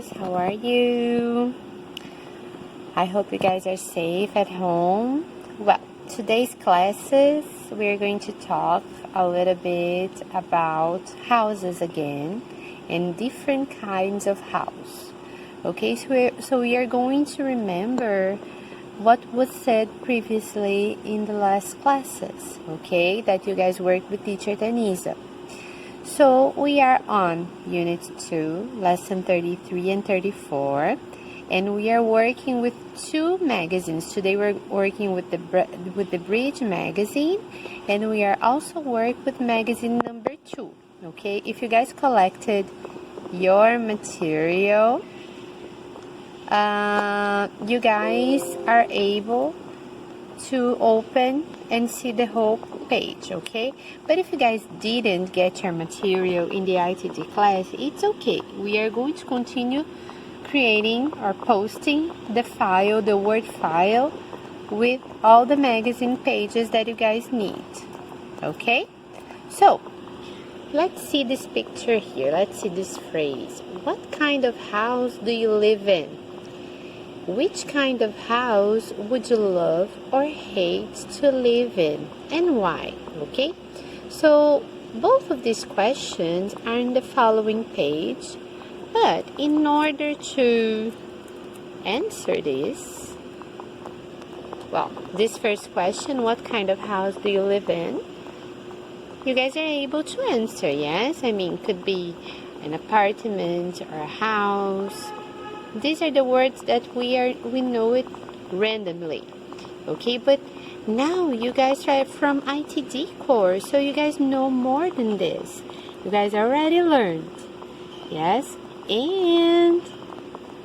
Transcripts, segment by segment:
guys, how are you? I hope you guys are safe at home. Well, today's classes we're going to talk a little bit about houses again and different kinds of house. Okay, so we are going to remember what was said previously in the last classes, okay, that you guys worked with teacher Tanisa. So we are on Unit 2, Lesson 33 and 34, and we are working with two magazines. Today we're working with the Bridge magazine, and we are also working with magazine number 2, okay? If you guys collected your material, you guys are able to open and see the whole page, okay? But if you guys didn't get your material in the ITD class, it's okay. We are going to continue creating or posting the file, the Word file, with all the magazine pages that you guys need, okay? So, let's see this picture here. Let's see this phrase. What kind of house do you live in? Which kind of house would you love or hate to live in, and why? Okay, so both of these questions are in the following page, but in order to answer this, well, this first question, what kind of house do you live in? You guys are able to answer, yes? I mean, could be an apartment or a house. These are the words that we know it randomly, okay? But now you guys are from ITD course, so you guys know more than this. You guys already learned, yes? And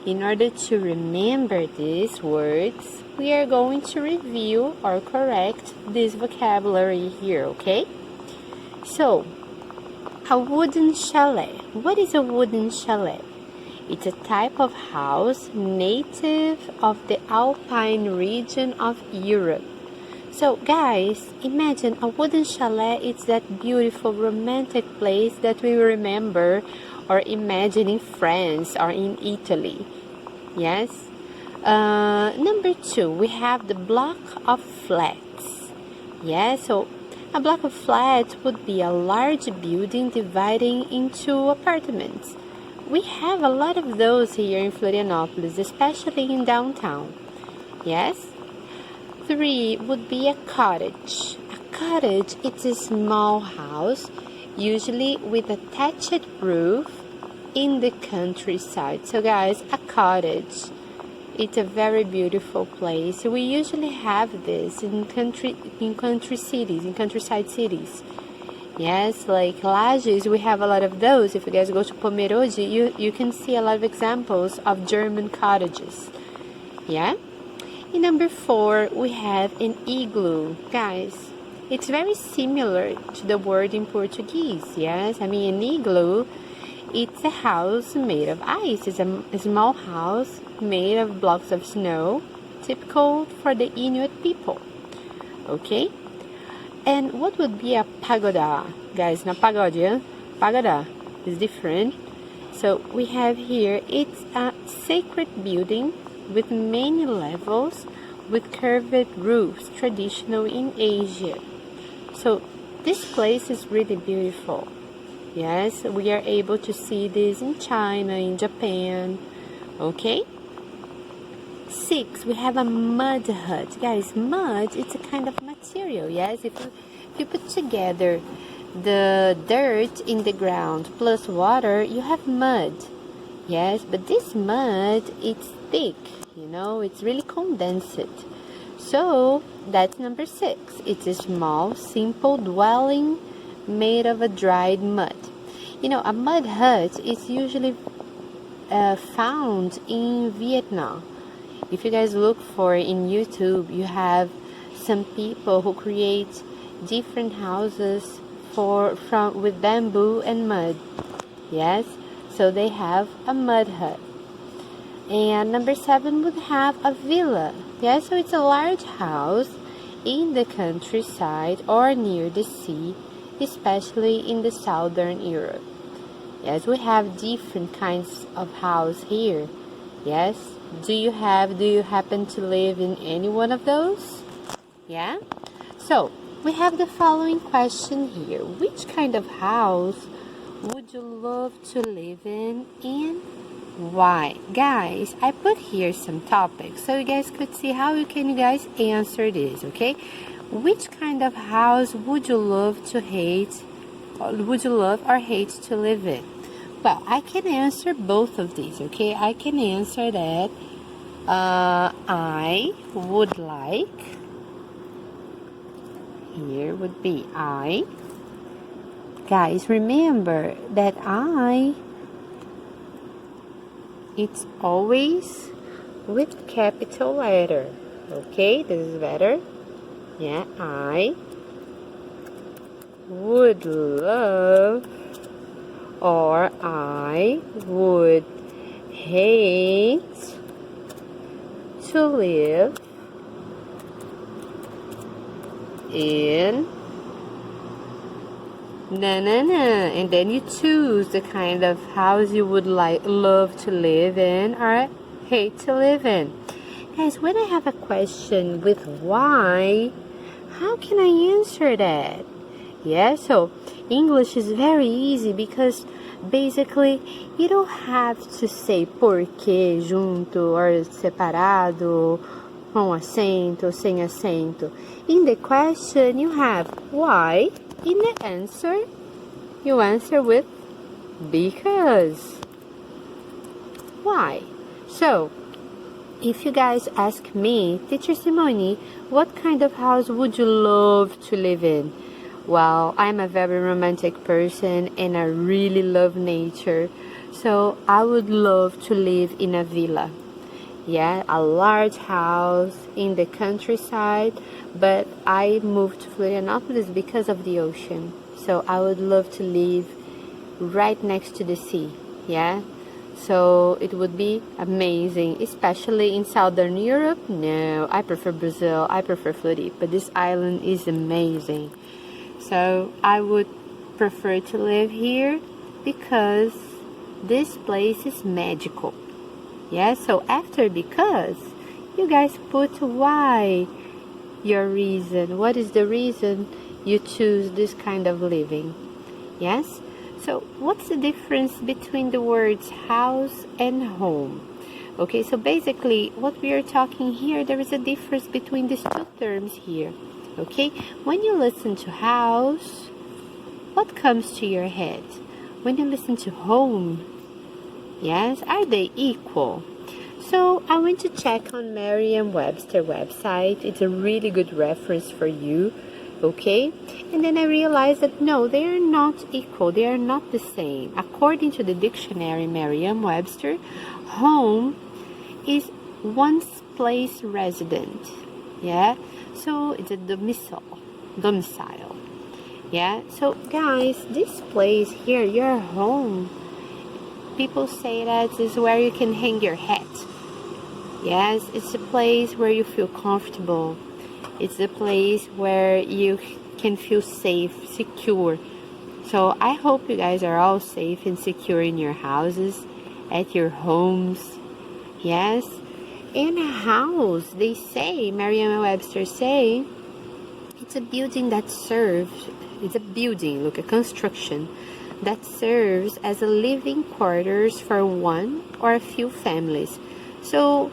in order to remember these words, we are going to review or correct this vocabulary here, okay? So, a wooden chalet. What is a wooden chalet? It's a type of house native of the Alpine region of Europe. So guys, imagine a wooden chalet. It's that beautiful romantic place that we remember or imagine in France or in Italy. Yes? Number 2, we have the block of flats. Yeah, so a block of flats would be a large building dividing into apartments. We have a lot of those here in Florianopolis, especially in downtown. Yes? 3 would be a cottage. A cottage is a small house, usually with a thatched roof in the countryside. So guys, a cottage, it's a very beautiful place. We usually have this in countryside cities. Yes, like Lages, we have a lot of those. If you guys go to Pomerode, you can see a lot of examples of German cottages. Yeah? In number 4, we have an igloo. Guys, it's very similar to the word in Portuguese. Yes? I mean, an igloo, it's a house made of ice. It's a small house made of blocks of snow, typical for the Inuit people. Okay? And what would be a pagoda? Guys, not pagode, pagoda is different. So we have here, it's a sacred building with many levels with curved roofs, traditional in Asia. So this place is really beautiful. Yes, we are able to see this in China, in Japan. Okay? 6, we have a mud hut. Guys, mud, it's a kind of material, yes? If you put together the dirt in the ground plus water, you have mud. Yes, but this mud, it's thick, you know, it's really condensed. So, that's number 6. It's a small, simple dwelling made of a dried mud. You know, a mud hut is usually found in Vietnam. If you guys look for in YouTube, you have some people who create different houses with bamboo and mud. Yes, so they have a mud hut. And number 7 would have a villa. Yes, so it's a large house in the countryside or near the sea, especially in the southern Europe. Yes, we have different kinds of house here. Yes, do you happen to live in any one of those? Yeah. So we have the following question here. Which kind of house would you love to live in and why? Guys, I put here some topics so you guys could see how you guys answer this, okay? Which kind of house would you love to hate, or would you love or hate to live in? Well, I can answer both of these, okay? I can answer that I would like, here would be I. Guys, remember that it's always with capital letter. Okay, this is better. Yeah, I would love or I would hate to live in and then you choose the kind of house you would love to live in or hate to live in. Guys, when I have a question with why, how can I answer that? Yeah, so English is very easy because basically you don't have to say porque junto or separado, com acento, sem acento. In the question you have why. In the answer, you answer with because. Why? So, if you guys ask me, Teacher Simone, what kind of house would you love to live in? Well, I'm a very romantic person and I really love nature. So, I would love to live in a villa. Yeah, a large house in the countryside, but I moved to Florianopolis because of the ocean. So I would love to live right next to the sea. Yeah, so it would be amazing, especially in Southern Europe. No, I prefer Brazil, I prefer Floripa, but this island is amazing. So I would prefer to live here because this place is magical. Yeah, so after because, you guys put why, your reason. What is the reason you choose this kind of living? Yes? So what's the difference between the words house and home? Okay, so basically what we are talking here, there is a difference between these two terms here. Okay, when you listen to house, what comes to your head? When you listen to home, yes, are they equal? So I went to check on Merriam-Webster website. It's a really good reference for you, okay? And then I realized that no, they are not equal. They are not the same. According to the dictionary Merriam-Webster, home is one's place resident. Yeah, so it's a domicile. Yeah, so guys, this place here, your home, people say that is where you can hang your hat. Yes, it's a place where you feel comfortable. It's a place where you can feel safe, secure. So I hope you guys are all safe and secure in your houses, at your homes. Yes, in a house, they say, Merriam-Webster say, it's a building that serves, it's a building, look, a construction that serves as a living quarters for one or a few families. So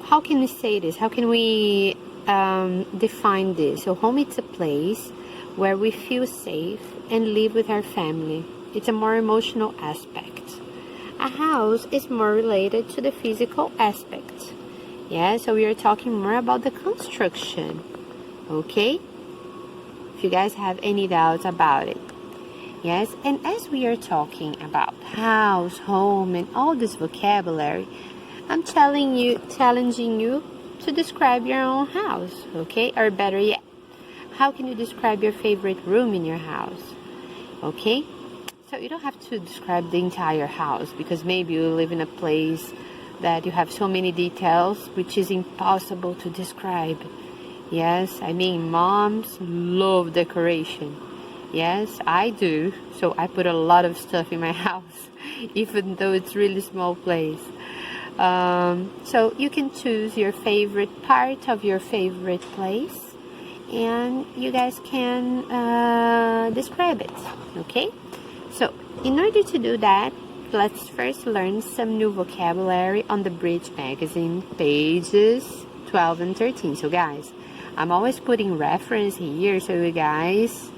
how can we say this? How can we define this? So home, it's a place where we feel safe and live with our family. It's a more emotional aspect. A house is more related to the physical aspect. Yeah, so we are talking more about the construction. Okay? If you guys have any doubts about it. Yes, and as we are talking about house, home, and all this vocabulary, I'm challenging you to describe your own house, okay? Or better yet, how can you describe your favorite room in your house, okay? So you don't have to describe the entire house because maybe you live in a place that you have so many details which is impossible to describe. Yes, I mean, moms love decoration. Yes, I do. So I put a lot of stuff in my house, even though it's really small place. So you can choose your favorite part of your favorite place, and you guys can describe it, okay? So in order to do that, let's first learn some new vocabulary on the Bridge magazine, pages 12 and 13. So guys, I'm always putting reference here so you guys,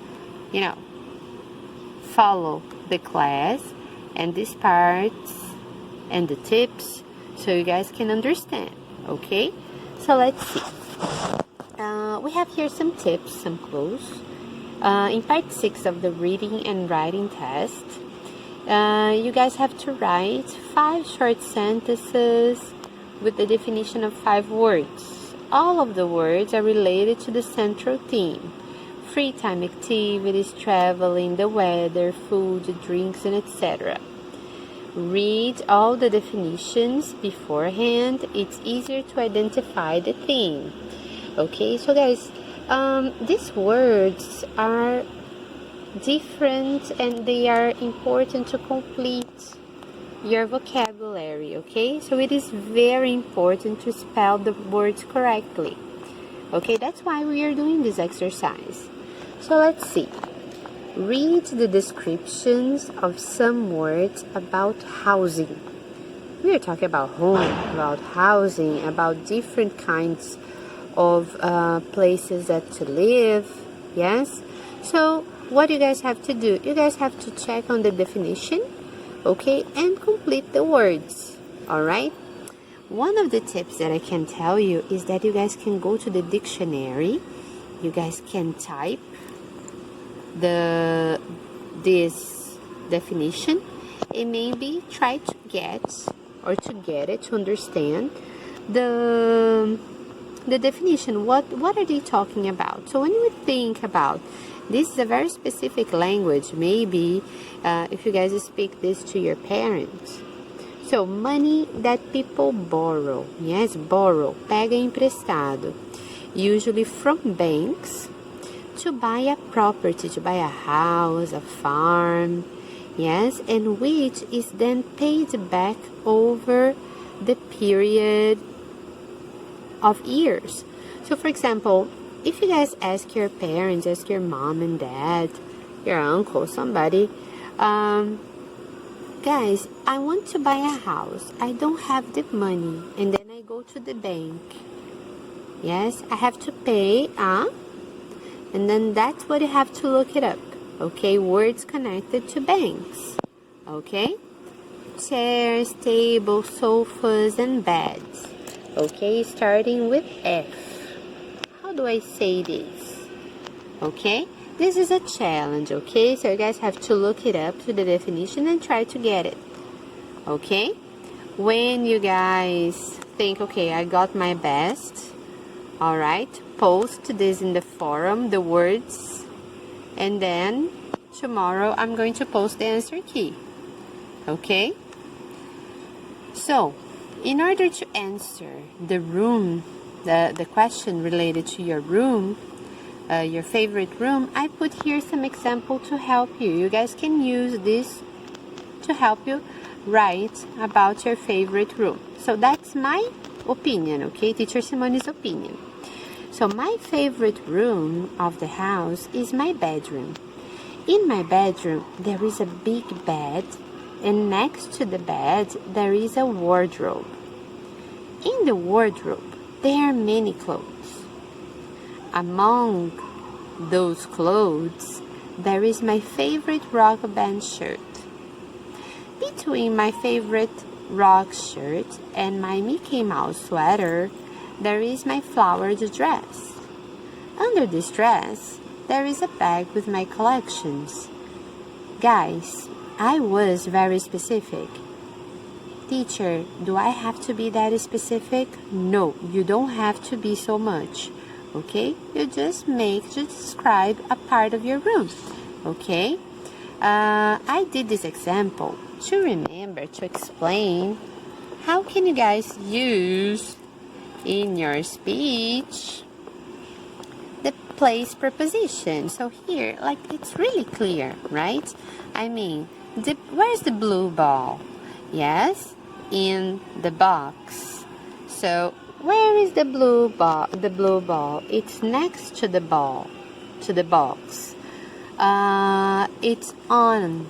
you know, follow the class and these parts and the tips so you guys can understand, okay? So let's see. We have here some tips, some clues. In part 6 of the reading and writing test, you guys have to write 5 short sentences with the definition of 5 words. All of the words are related to the central theme: free time activities, traveling, the weather, food, drinks, and etc. Read all the definitions beforehand. It's easier to identify the theme. Okay, so guys, these words are different and they are important to complete your vocabulary, okay? So it is very important to spell the words correctly. Okay, that's why we are doing this exercise. So let's see. Read the descriptions of some words about housing. We are talking about home, about housing, about different kinds of places that to live. Yes? So what you guys have to do? You guys have to check on the definition, okay, and complete the words. Alright? One of the tips that I can tell you is that you guys can go to the dictionary. You guys can type this definition and maybe try to get it to understand the definition. What are they talking about? So when you think about this is a very specific language, maybe if you guys speak this to your parents. So money that people borrow, yes, borrow, pega emprestado, usually from banks, to buy a property, to buy a house, a farm, yes, and which is then paid back over the period of years. So for example, if you guys ask your parents, ask your mom and dad, your uncle, somebody, guys, I want to buy a house, I don't have the money, and then I go to the bank, yes, I have to pay, and then that's what you have to look it up, okay? Words connected to banks, okay? Chairs, tables, sofas, and beds, okay? Starting with F. How do I say this? Okay? This is a challenge, okay? So you guys have to look it up to the definition and try to get it, okay? When you guys think, okay, I got my best, all right, post this in the forum, the words, and then tomorrow I'm going to post the answer key, okay? So in order to answer the room, the question related to your room, your favorite room, I put here some example to help you. You guys can use this to help you write about your favorite room. So that's my opinion, okay? Teacher Simone's opinion. So my favorite room of the house is my bedroom. In my bedroom, there is a big bed, and next to the bed, there is a wardrobe. In the wardrobe, there are many clothes. Among those clothes, there is my favorite rock band shirt. Between my favorite rock shirt and my Mickey Mouse sweater, there is my flowered dress. Under this dress, there is a bag with my collections. Guys, I was very specific. Teacher, do I have to be that specific? No, you don't have to be so much. Okay? You just describe a part of your room. Okay? I did this example to remember to explain how can you guys use in your speech place preposition. So here, like, it's really clear, right? I mean, where's the blue ball? Yes, in the box. So where is the blue ball? The blue ball. It's next to the ball, to the box. It's on.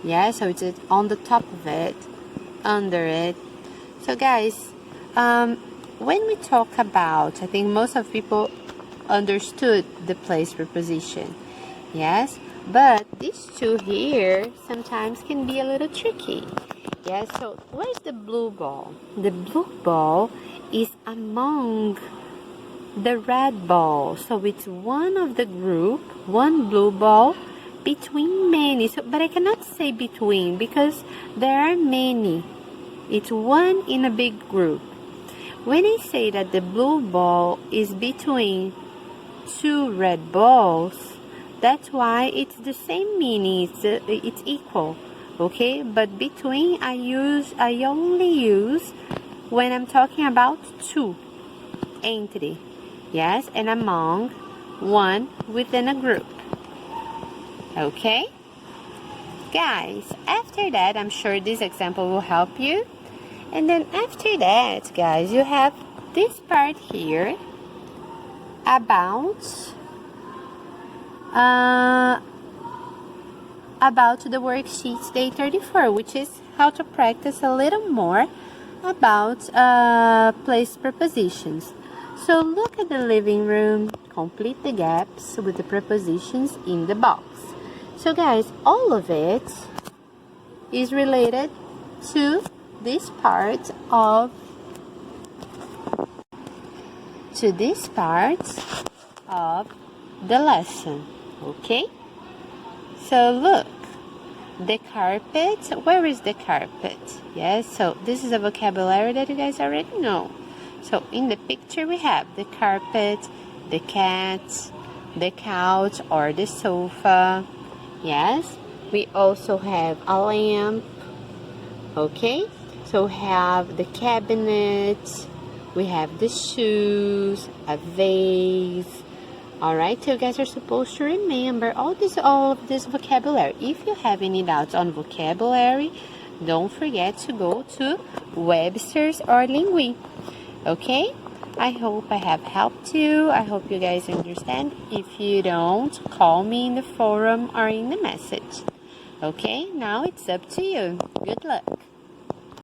Yeah, so it's on the top of it, under it. So guys, when we talk about, I think most of people understood the place preposition. Yes, but these two here sometimes can be a little tricky. Yes, so where's the blue ball? The blue ball is among the red ball. So it's one of the group, one blue ball between many. So, but I cannot say between because there are many. It's one in a big group. When I say that the blue ball is between two red balls, that's why it's the same meaning. It's equal. Okay, but between I only use when I'm talking about two entity. Yes, and among, one within a group. Okay, guys, after that, I'm sure this example will help you. And then after that, guys, you have this part here about the worksheets day 34, which is how to practice a little more about place prepositions. So look at the living room, complete the gaps with the prepositions in the box. So guys, all of it is related to this part of the lesson. Okay, so look, the carpet. Where is the carpet? Yes, so this is a vocabulary that you guys already know. So in the picture we have the carpet, the cat, the couch or the sofa. Yes, we also have a lamp. Okay, so we have the cabinet, we have the shoes, a vase. Alright, so you guys are supposed to remember all of this vocabulary. If you have any doubts on vocabulary, don't forget to go to Webster's or Lingui. Okay, I hope I have helped you. I hope you guys understand. If you don't, call me in the forum or in the message. Okay, now it's up to you. Good luck.